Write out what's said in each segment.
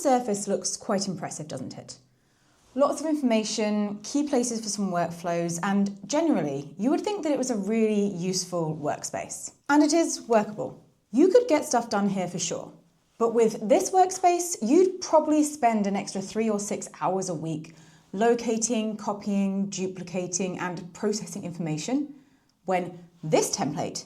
surface looks quite impressive, doesn't it? Lots of information, key places for some workflows, and generally, you would think that it was a really useful workspace. And it is workable. You could get stuff done here for sure. But with this workspace, you'd probably spend an extra 3 or 6 hours a week locating, copying, duplicating, and processing information, when this template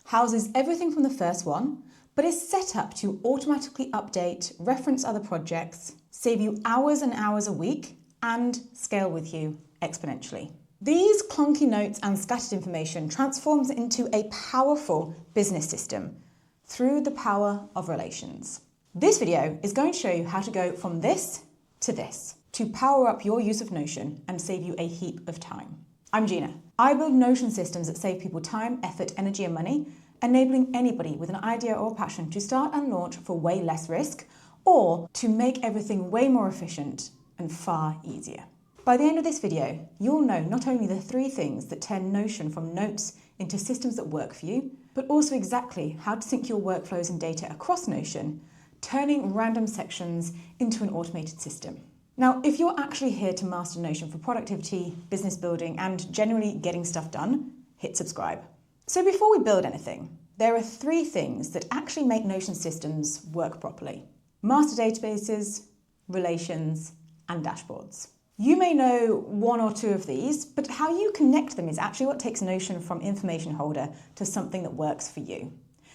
houses everything from the first one, but is set up to automatically update, reference other projects, save you hours and hours a week, and scale with you exponentially. These clunky notes and scattered information transforms into a powerful business system through the power of relations. This video is going to show you how to go from this to power up your use of Notion and save you a heap of time. I'm Gina. I build Notion systems that save people time, effort, energy, and money, enabling anybody with an idea or passion to start and launch for way less risk, or to make everything way more efficient and far easier. By the end of this video, you'll know not only the 3 things that turn Notion from notes into systems that work for you, but also exactly how to sync your workflows and data across Notion, turning random sections into an automated system. Now, if you're actually here to master Notion for productivity, business building, and generally getting stuff done, hit subscribe. So before we build anything, there are 3 things that actually make Notion systems work properly: master databases, relations, and dashboards. You may know 1 or 2 of these, but how you connect them is actually what takes Notion from information holder to something that works for you.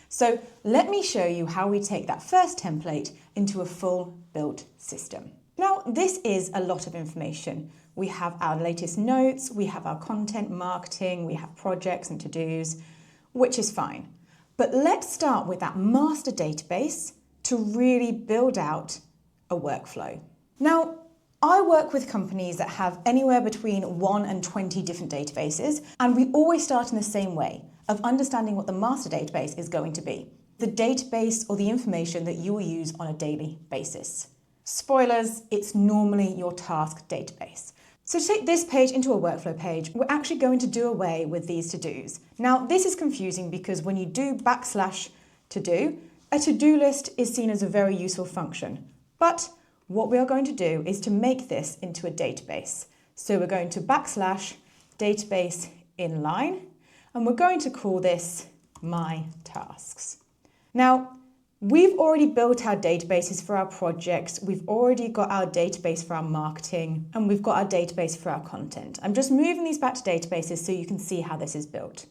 So let me show you how we take that first template into a full built system. Now, this is a lot of information. We have our latest notes, we have our content marketing, we have projects and to-dos, which is fine. But let's start with that master database to really build out a workflow. Now, I work with companies that have anywhere between 1 and 20 different databases, and we always start in the same way of understanding what the master database is going to be, the database or the information that you will use on a daily basis. Spoilers, it's normally your task database. So to take this page into a workflow page, we're actually going to do away with these to-dos. Now, this is confusing because when you do /to-do, a to-do list is seen as a very useful function. But what we are going to do is to make this into a database. So we're going to /database inline, and we're going to call this my tasks. Now, we've already built our databases for our projects, we've already got our database for our marketing, and we've got our database for our content. I'm just moving these back to databases so you can see how this is built.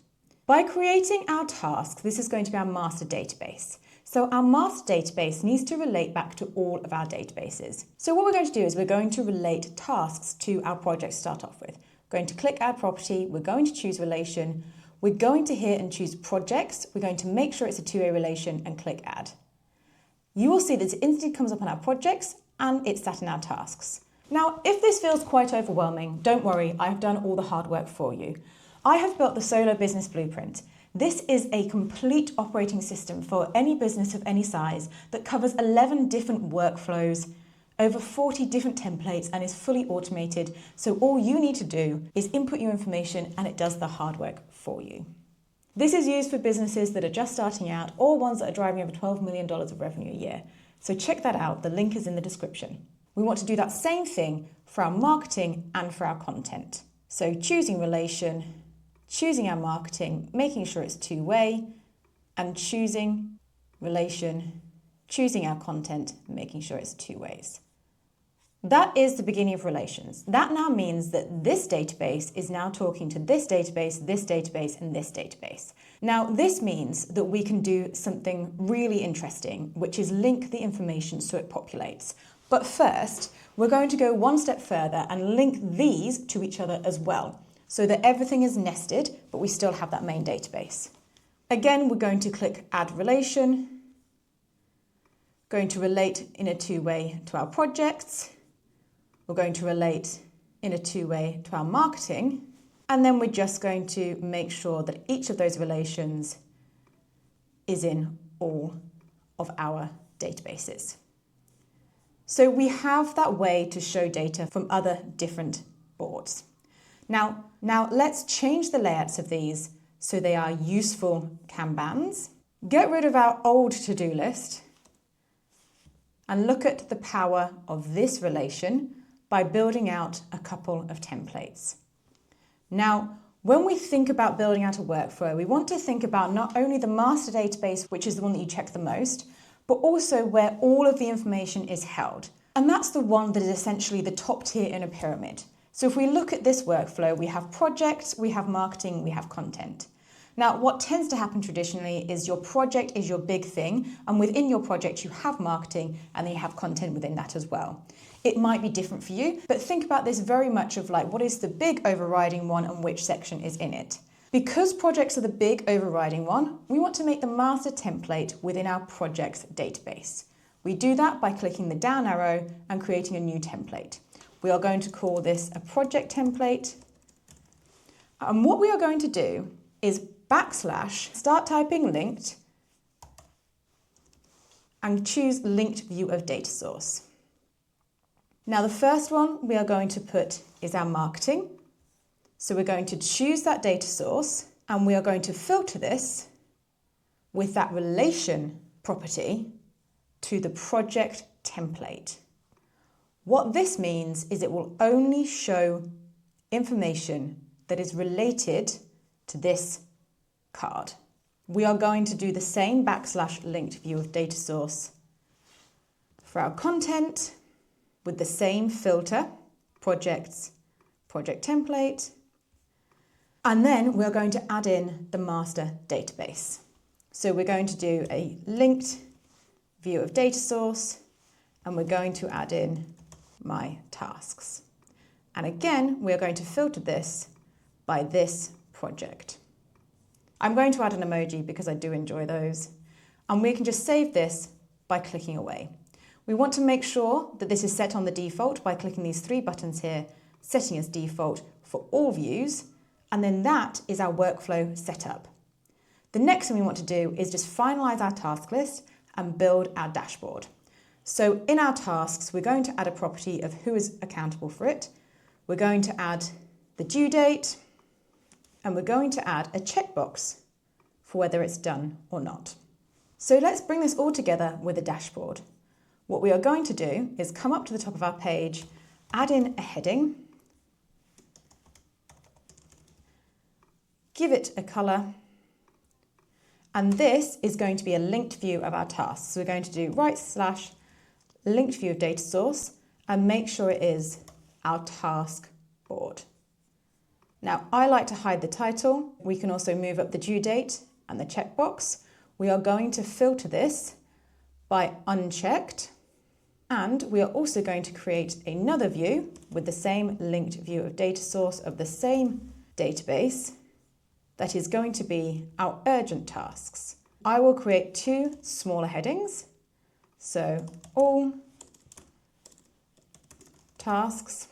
By creating our tasks, this is going to be our master database. So our master database needs to relate back to all of our databases. So what we're going to do is we're going to relate tasks to our project to start off with. We're going to click Add Property, we're going to choose Relation, we're going to hit and choose Projects, we're going to make sure it's a two-way relation and click Add. You will see that it instantly comes up on our projects and it's sat in our tasks. Now, if this feels quite overwhelming, don't worry, I've done all the hard work for you. I have built the Solo Business Blueprint. This is a complete operating system for any business of any size that covers 11 different workflows, over 40 different templates, and is fully automated. So all you need to do is input your information and it does the hard work for you. This is used for businesses that are just starting out or ones that are driving over $12 million of revenue a year. So check that out. The link is in the description. We want to do that same thing for our marketing and for our content. So choosing relation, choosing our marketing, making sure it's two-way, and choosing relation, choosing our content, making sure it's 2 ways. That is the beginning of relations. That now means that this database is now talking to this database, and this database. Now, this means that we can do something really interesting, which is link the information so it populates. But first, we're going to go 1 step further and link these to each other as well, so that everything is nested, but we still have that main database. Again, we're going to click Add Relation, going to relate in a 2-way to our projects, we're going to relate in a 2-way to our marketing, and then we're just going to make sure that each of those relations is in all of our databases. So we have that way to show data from other different boards. Now let's change the layouts of these so they are useful Kanbans. Get rid of our old to-do list and look at the power of this relation by building out a couple of templates. Now, when we think about building out a workflow, we want to think about not only the master database, which is the one that you check the most, but also where all of the information is held. And that's the one that is essentially the top tier in a pyramid. So if we look at this workflow, we have projects, we have marketing, we have content. Now, what tends to happen traditionally is your project is your big thing, and within your project you have marketing and then you have content within that as well. It might be different for you, but think about this very much of like, what is the big overriding one and which section is in it? Because projects are the big overriding one, we want to make the master template within our projects database. We do that by clicking the down arrow and creating a new template. We are going to call this a project template. And what we are going to do is start typing linked and choose linked view of data source. Now the first one we are going to put is our marketing. So we're going to choose that data source and we are going to filter this with that relation property to the project template. What this means is it will only show information that is related to this card. We are going to do the same /linked view of data source for our content with the same filter, projects, project template, and then we're going to add in the master database. So we're going to do a linked view of data source and we're going to add in my tasks. And again, we're going to filter this by this project. I'm going to add an emoji because I do enjoy those. And we can just save this by clicking away. We want to make sure that this is set on the default by clicking these 3 buttons here, setting as default for all views, and then that is our workflow setup. The next thing we want to do is just finalize our task list and build our dashboard. So in our tasks, we're going to add a property of who is accountable for it. We're going to add the due date, and we're going to add a checkbox for whether it's done or not. So let's bring this all together with a dashboard. What we are going to do is come up to the top of our page, add in a heading, give it a color, and this is going to be a linked view of our tasks. So we're going to do /linked view of data source and make sure it is our task board. Now, I like to hide the title. We can also move up the due date and the checkbox. We are going to filter this by unchecked, and we are also going to create another view with the same linked view of data source of the same database that is going to be our urgent tasks. I will create 2 smaller headings. So all tasks.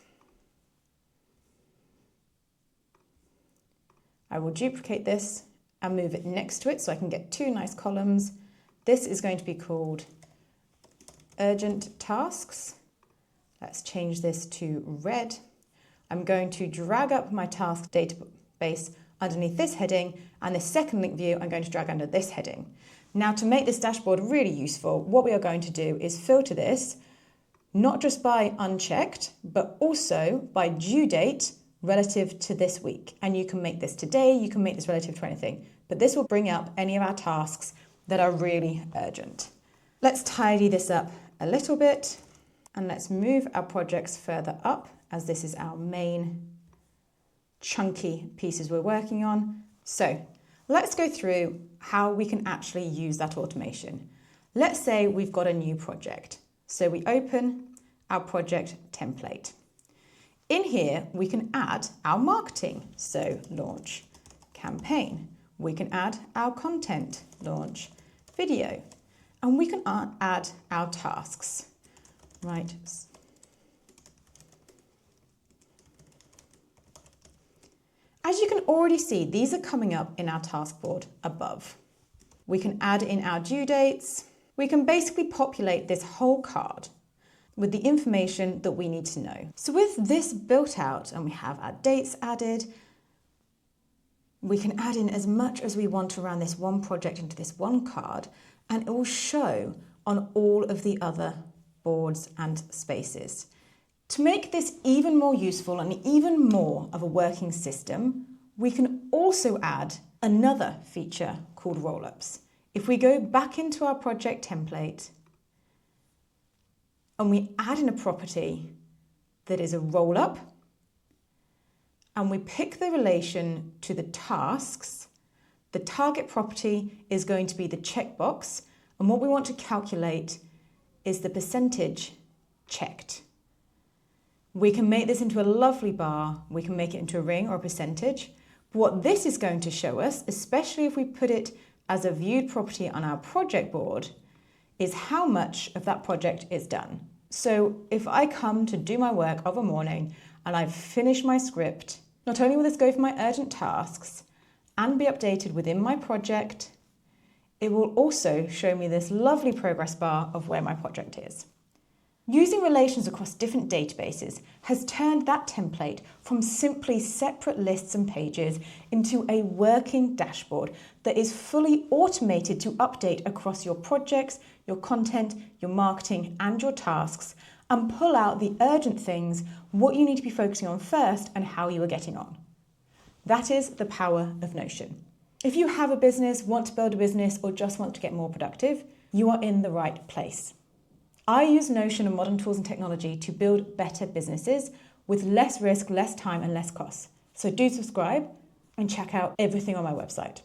I will duplicate this and move it next to it so I can get 2 nice columns. This is going to be called urgent tasks. Let's change this to red. I'm going to drag up my task database underneath this heading, and this second link view I'm going to drag under this heading. Now, to make this dashboard really useful, what we are going to do is filter this not just by unchecked, but also by due date relative to this week. And you can make this today, you can make this relative to anything, but this will bring up any of our tasks that are really urgent. Let's tidy this up a little bit and let's move our projects further up as this is our main chunky pieces we're working on. So let's go through how we can actually use that automation. Let's say we've got a new project. So we open our project template. In here, we can add our marketing. So launch campaign. We can add our content, launch video. And we can add our tasks, right? As you can already see, these are coming up in our task board above. We can add in our due dates. We can basically populate this whole card with the information that we need to know. So with this built out and we have our dates added, we can add in as much as we want around this one project into this one card, and it will show on all of the other boards, and spaces. To make this even more useful and even more of a working system, we can also add another feature called Rollups. If we go back into our project template and we add in a property that is a rollup, and we pick the relation to the tasks, the target property is going to be the checkbox, and what we want to calculate is the percentage checked. We can make this into a lovely bar, we can make it into a ring or a percentage. But what this is going to show us, especially if we put it as a viewed property on our project board, is how much of that project is done. So if I come to do my work of a morning and I've finished my script, not only will this go for my urgent tasks and be updated within my project, it will also show me this lovely progress bar of where my project is. Using relations across different databases has turned that template from simply separate lists and pages into a working dashboard that is fully automated to update across your projects, your content, your marketing, and your tasks, and pull out the urgent things, what you need to be focusing on first, and how you are getting on. That is the power of Notion. If you have a business, want to build a business, or just want to get more productive, you are in the right place. I use Notion and modern tools and technology to build better businesses with less risk, less time, and less costs. So do subscribe and check out everything on my website.